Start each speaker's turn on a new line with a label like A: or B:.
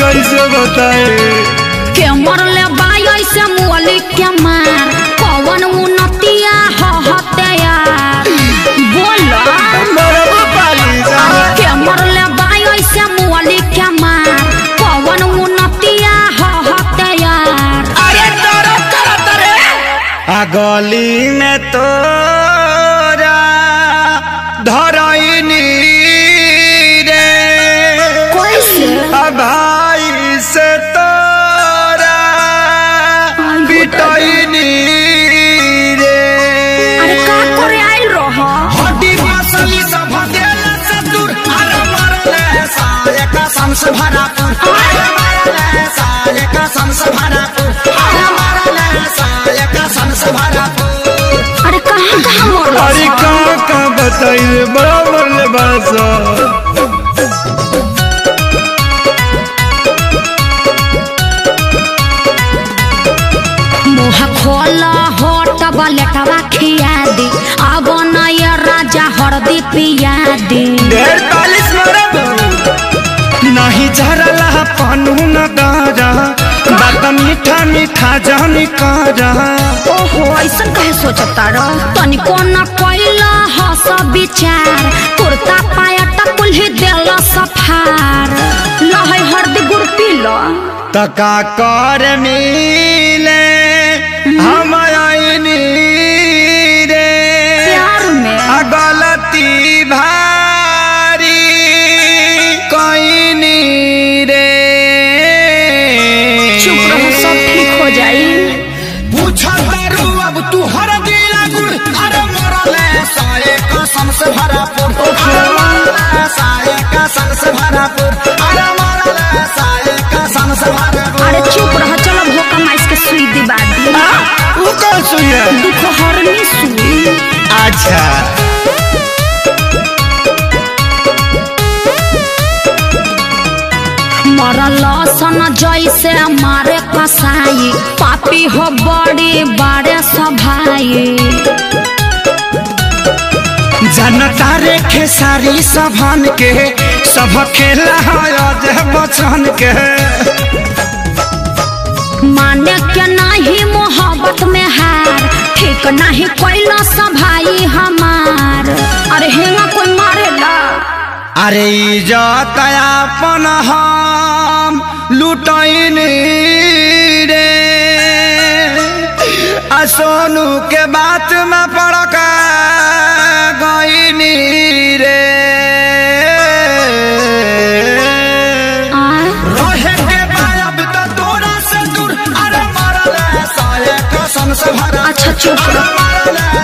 A: कैसे बताए
B: के मरले बाई ऐसे मुअली के मार कौन उन्नतिया हते यार बोला के मरले बाई ऐसे मुअली के मार कौन उन्नतिया हते यार।
C: अरे डरो करत रे
A: आ गली में तोरा धरैनी रे
B: कैसे
A: भाई से तोरा पिटैनी रे।
B: अरे का करे आइल रह
C: हड्डी मसली सब देल से दूर अरे मरले साले का संस भरापुर अरे मरले साले का संस भरापुर अरे मरले साले का संस भरापुर।
B: अरे कहाँ मरल
A: अरे का बताइए बड़ा मरले बासा
B: मुँह खोला होट बलेटवा खिया दी अब नय राजा हरदी पिया दी।
A: 45 मरद नहीं झरला पानू न गारा बात मीठा मीठा जानी कारा।
B: ओहो ऐसन कहे सोचता रह तनिको न कोइला हस विचार कुर्ता पायट कुल्ही देला सफार लहै हरदी गुड़ पीला
A: तका कर मिले हम आईनी रे
B: प्यार में
A: गलती भारी कईनी रे।
B: चुप रहो सब ठीक हो जाई।
C: पूछा दारू अब तू हर दिला गुड़ अरे मरले साले का संस भरापुर अरे मरले साले का संस भरापुर अरे मरले साले का संस भरापुर।
B: अरे चुप रह चलो भोका माइस के सुई दिबा दी
A: वो कौन सुई है?
B: दुख हरनी सुई।
A: अच्छा
B: मरल सन जैसे मारे कसाई पापी हो बड़ी बड़े सभाई
A: जनता रे खेसारी सभन के सब खेला है बचन के
B: माने के नहीं मोहब्बत में हार ठीक नहीं कोइला सभाई हमार। अरे हेंगा कोई मारेला
A: अरे इज्जत अपन हम लुटैनी रे आ सोनू के बात में पड़क गईनी रे।
C: रहे के बायब तो तोरा से दूर अरे मरले साले का संस भरापुर
B: अच्छा चुप रह।
C: मरले